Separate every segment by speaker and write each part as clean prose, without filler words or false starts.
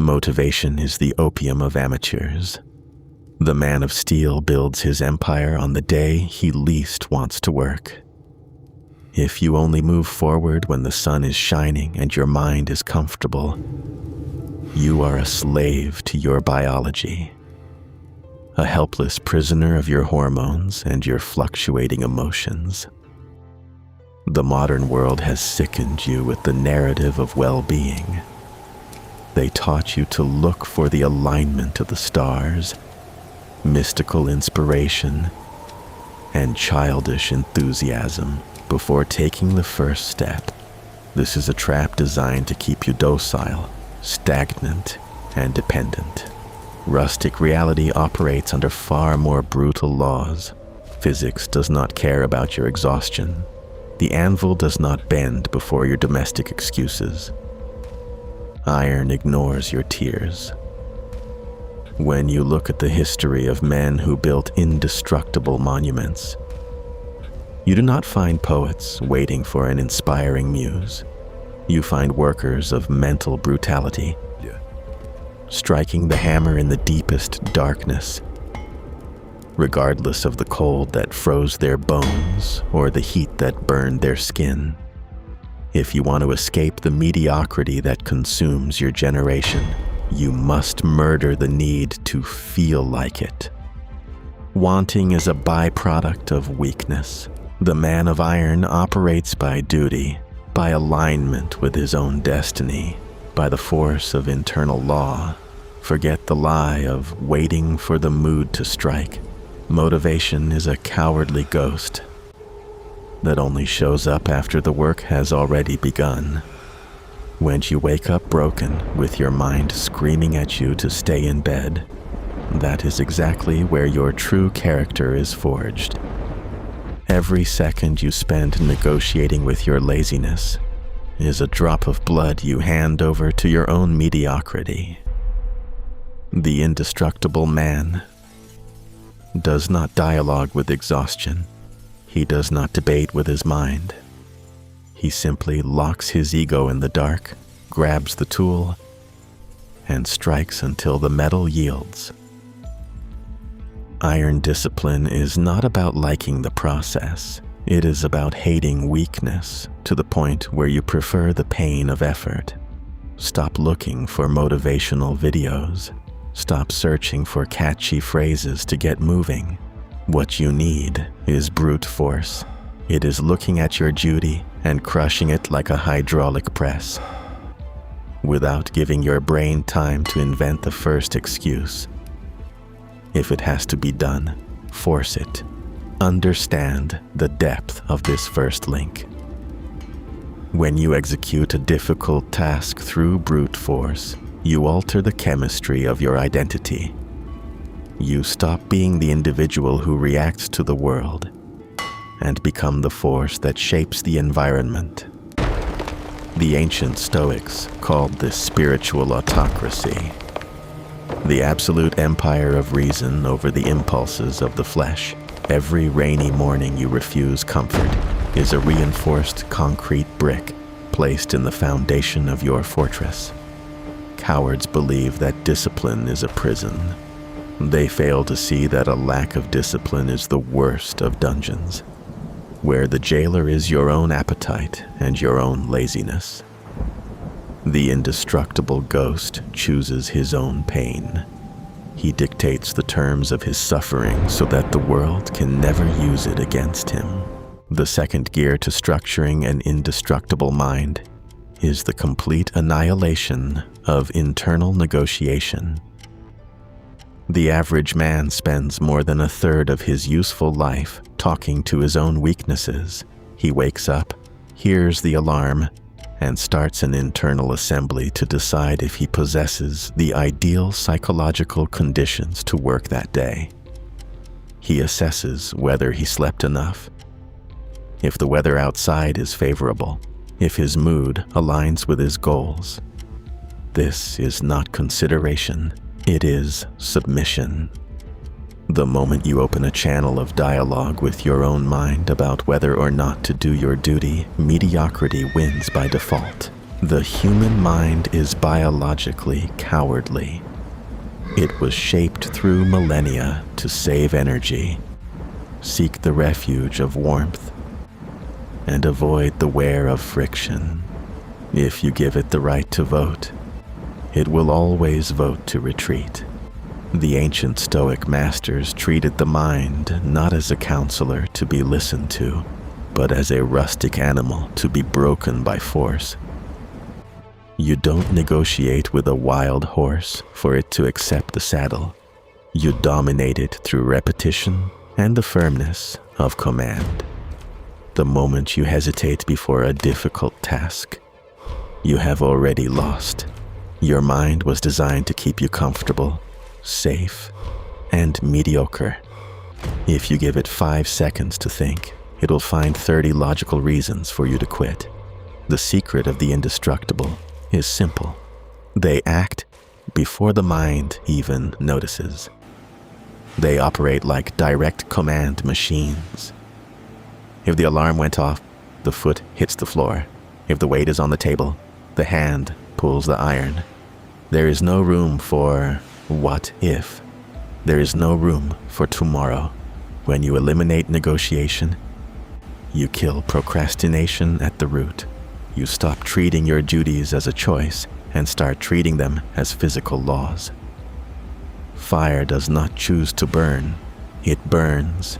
Speaker 1: Motivation is the opium of amateurs. The man of steel builds his empire on the day he least wants to work. If you only move forward when the sun is shining and your mind is comfortable, you are a slave to your biology, a helpless prisoner of your hormones and your fluctuating emotions. The modern world has sickened you with the narrative of well-being. They taught you to look for the alignment of the stars, mystical inspiration, and childish enthusiasm before taking the first step. This is a trap designed to keep you docile, stagnant, and dependent. Rustic reality operates under far more brutal laws. Physics does not care about your exhaustion. The anvil does not bend before your domestic excuses. Iron ignores your tears. When you look at the history of men who built indestructible monuments, you do not find poets waiting for an inspiring muse. You find workers of mental brutality, striking the hammer in the deepest darkness, regardless of the cold that froze their bones or the heat that burned their skin. If you want to escape the mediocrity that consumes your generation, you must murder the need to feel like it. Wanting is a byproduct of weakness. The man of iron operates by duty, by alignment with his own destiny, by the force of internal law. Forget the lie of waiting for the mood to strike. Motivation is a cowardly ghost that only shows up after the work has already begun. When you wake up broken, with your mind screaming at you to stay in bed, that is exactly where your true character is forged. Every second you spend negotiating with your laziness is a drop of blood you hand over to your own mediocrity. The indestructible man does not dialogue with exhaustion. He does not debate with his mind. He simply locks his ego in the dark, grabs the tool, and strikes until the metal yields. Iron discipline is not about liking the process. It is about hating weakness to the point where you prefer the pain of effort. Stop looking for motivational videos. Stop searching for catchy phrases to get moving. What you need is brute force. It is looking at your duty and crushing it like a hydraulic press, without giving your brain time to invent the first excuse. If it has to be done, force it. Understand the depth of this first link. When you execute a difficult task through brute force, you alter the chemistry of your identity. You stop being the individual who reacts to the world and become the force that shapes the environment. The ancient Stoics called this spiritual autocracy, the absolute empire of reason over the impulses of the flesh. Every rainy morning you refuse comfort is a reinforced concrete brick placed in the foundation of your fortress. Cowards believe that discipline is a prison. They fail to see that a lack of discipline is the worst of dungeons, where the jailer is your own appetite and your own laziness. The indestructible ghost chooses his own pain. He dictates the terms of his suffering so that the world can never use it against him. The second gear to structuring an indestructible mind is the complete annihilation of internal negotiation. The average man spends more than a third of his useful life talking to his own weaknesses. He wakes up, hears the alarm, and starts an internal assembly to decide if he possesses the ideal psychological conditions to work that day. He assesses whether he slept enough, if the weather outside is favorable, if his mood aligns with his goals. This is not consideration. It is submission. The moment you open a channel of dialogue with your own mind about whether or not to do your duty, mediocrity wins by default. The human mind is biologically cowardly. It was shaped through millennia to save energy, seek the refuge of warmth, and avoid the wear of friction. If you give it the right to vote, it will always vote to retreat. The ancient Stoic masters treated the mind not as a counselor to be listened to, but as a rustic animal to be broken by force. You don't negotiate with a wild horse for it to accept the saddle. You dominate it through repetition and the firmness of command. The moment you hesitate before a difficult task, you have already lost. Your mind was designed to keep you comfortable, safe, and mediocre. If you give it 5 seconds to think, it will find 30 logical reasons for you to quit. The secret of the indestructible is simple. They act before the mind even notices. They operate like direct command machines. If the alarm went off, the foot hits the floor. If the weight is on the table, the hand pulls the iron. There is no room for what if. There is no room for tomorrow. When you eliminate negotiation, you kill procrastination at the root. You stop treating your duties as a choice and start treating them as physical laws. Fire does not choose to burn, it burns.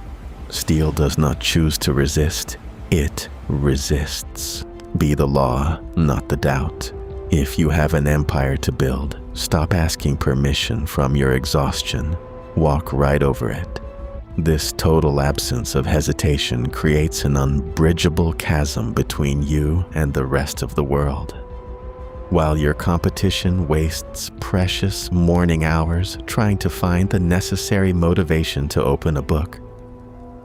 Speaker 1: Steel does not choose to resist, it resists. Be the law, not the doubt. If you have an empire to build, stop asking permission from your exhaustion. Walk right over it. This total absence of hesitation creates an unbridgeable chasm between you and the rest of the world. While your competition wastes precious morning hours trying to find the necessary motivation to open a book,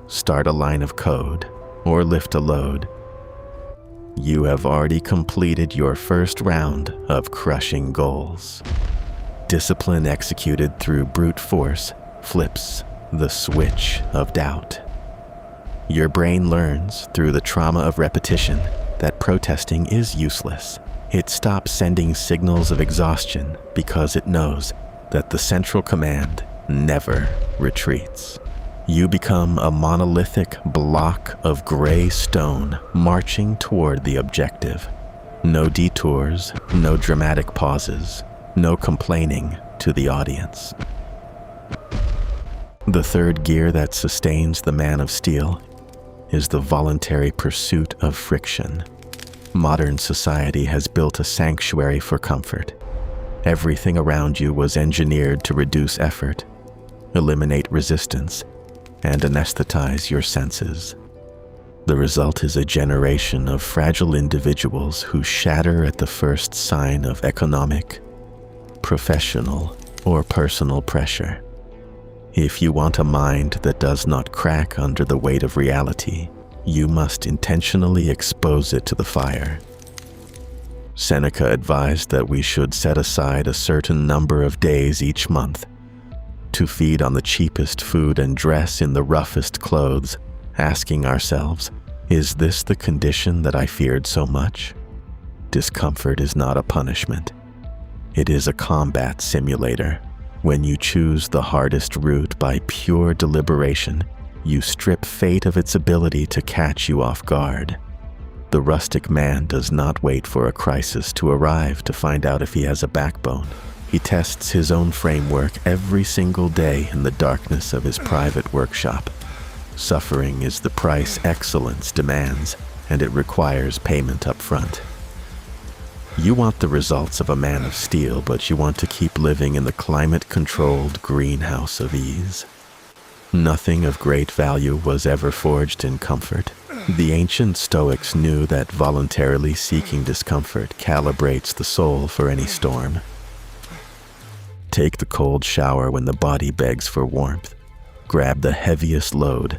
Speaker 1: start a line of code, or lift a load, you have already completed your first round of crushing goals. Discipline executed through brute force flips the switch of doubt. Your brain learns through the trauma of repetition that protesting is useless. It stops sending signals of exhaustion because it knows that the central command never retreats. You become a monolithic block of gray stone marching toward the objective. No detours, no dramatic pauses, no complaining to the audience. The third gear that sustains the man of steel is the voluntary pursuit of friction. Modern society has built a sanctuary for comfort. Everything around you was engineered to reduce effort, eliminate resistance, and anesthetize your senses. The result is a generation of fragile individuals who shatter at the first sign of economic, professional, or personal pressure. If you want a mind that does not crack under the weight of reality, you must intentionally expose it to the fire. Seneca advised that we should set aside a certain number of days each month to feed on the cheapest food and dress in the roughest clothes, asking ourselves, is this the condition that I feared so much? Discomfort is not a punishment. It is a combat simulator. When you choose the hardest route by pure deliberation, you strip fate of its ability to catch you off guard. The rustic man does not wait for a crisis to arrive to find out if he has a backbone. He tests his own framework every single day in the darkness of his private workshop. Suffering is the price excellence demands, and it requires payment up front. You want the results of a man of steel, but you want to keep living in the climate-controlled greenhouse of ease. Nothing of great value was ever forged in comfort. The ancient Stoics knew that voluntarily seeking discomfort calibrates the soul for any storm. Take the cold shower when the body begs for warmth. Grab the heaviest load.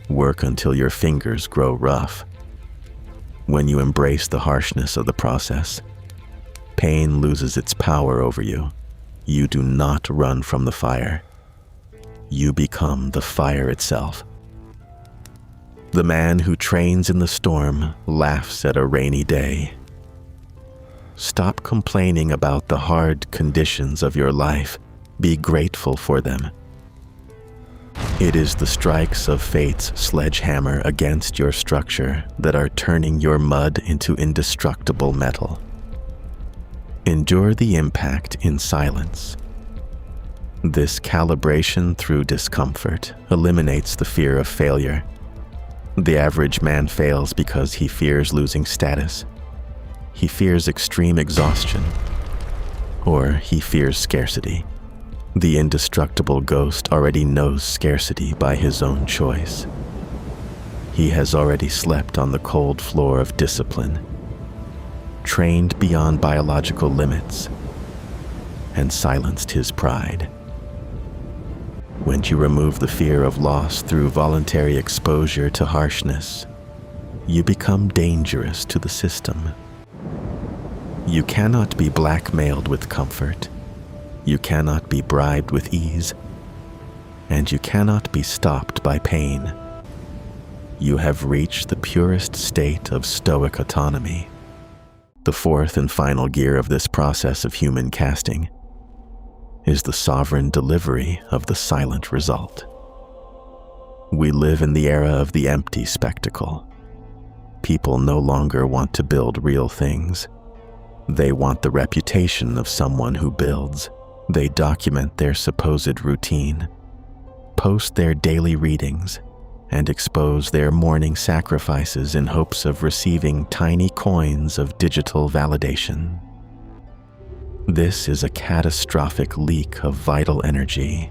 Speaker 1: Work until your fingers grow rough. When you embrace the harshness of the process, pain loses its power over you. You do not run from the fire. You become the fire itself. The man who trains in the storm laughs at a rainy day. Stop complaining about the hard conditions of your life. Be grateful for them. It is the strikes of fate's sledgehammer against your structure that are turning your mud into indestructible metal. Endure the impact in silence. This calibration through discomfort eliminates the fear of failure. The average man fails because he fears losing status. He fears extreme exhaustion, or he fears scarcity. The indestructible ghost already knows scarcity by his own choice. He has already slept on the cold floor of discipline, trained beyond biological limits, and silenced his pride. When you remove the fear of loss through voluntary exposure to harshness, you become dangerous to the system. You cannot be blackmailed with comfort. You cannot be bribed with ease. And you cannot be stopped by pain. You have reached the purest state of stoic autonomy. The fourth and final gear of this process of human casting is the sovereign delivery of the silent result. We live in the era of the empty spectacle. People no longer want to build real things. They want the reputation of someone who builds. They document their supposed routine, post their daily readings, and expose their morning sacrifices in hopes of receiving tiny coins of digital validation. This is a catastrophic leak of vital energy.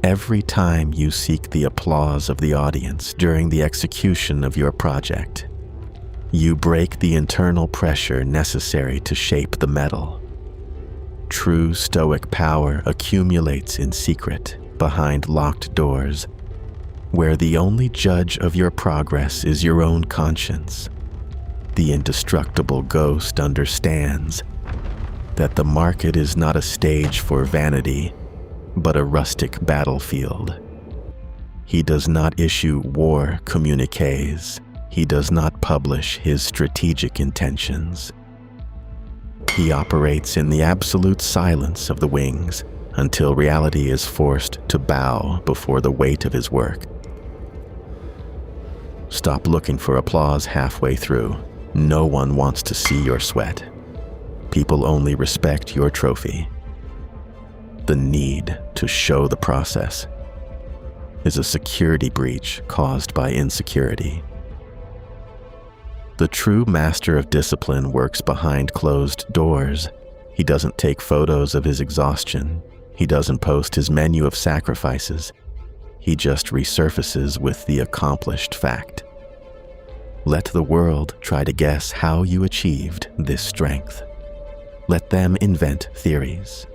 Speaker 1: Every time you seek the applause of the audience during the execution of your project, you break the internal pressure necessary to shape the metal. True stoic power accumulates in secret behind locked doors, where the only judge of your progress is your own conscience. The indestructible ghost understands that the market is not a stage for vanity, but a rustic battlefield. He does not issue war communiques. He does not publish his strategic intentions. He operates in the absolute silence of the wings until reality is forced to bow before the weight of his work. Stop looking for applause halfway through. No one wants to see your sweat. People only respect your trophy. The need to show the process is a security breach caused by insecurity. The true master of discipline works behind closed doors. He doesn't take photos of his exhaustion. He doesn't post his menu of sacrifices. He just resurfaces with the accomplished fact. Let the world try to guess how you achieved this strength. Let them invent theories.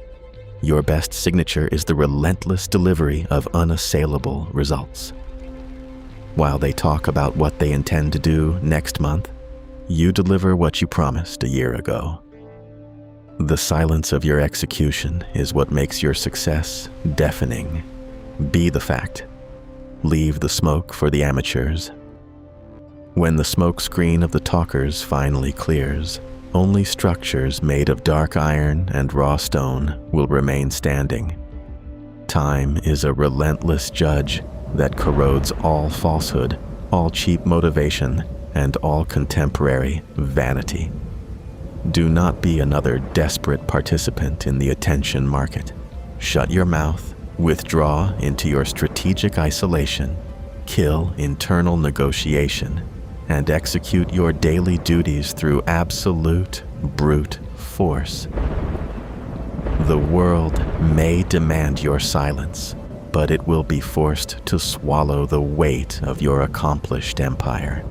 Speaker 1: Your best signature is the relentless delivery of unassailable results. While they talk about what they intend to do next month, you deliver what you promised a year ago. The silence of your execution is what makes your success deafening. Be the fact. Leave the smoke for the amateurs. When the smoke screen of the talkers finally clears, only structures made of dark iron and raw stone will remain standing. Time is a relentless judge that corrodes all falsehood, all cheap motivation, and all contemporary vanity. Do not be another desperate participant in the attention market. Shut your mouth, withdraw into your strategic isolation, kill internal negotiation, and execute your daily duties through absolute brute force. The world may demand your silence, but it will be forced to swallow the weight of your accomplished empire.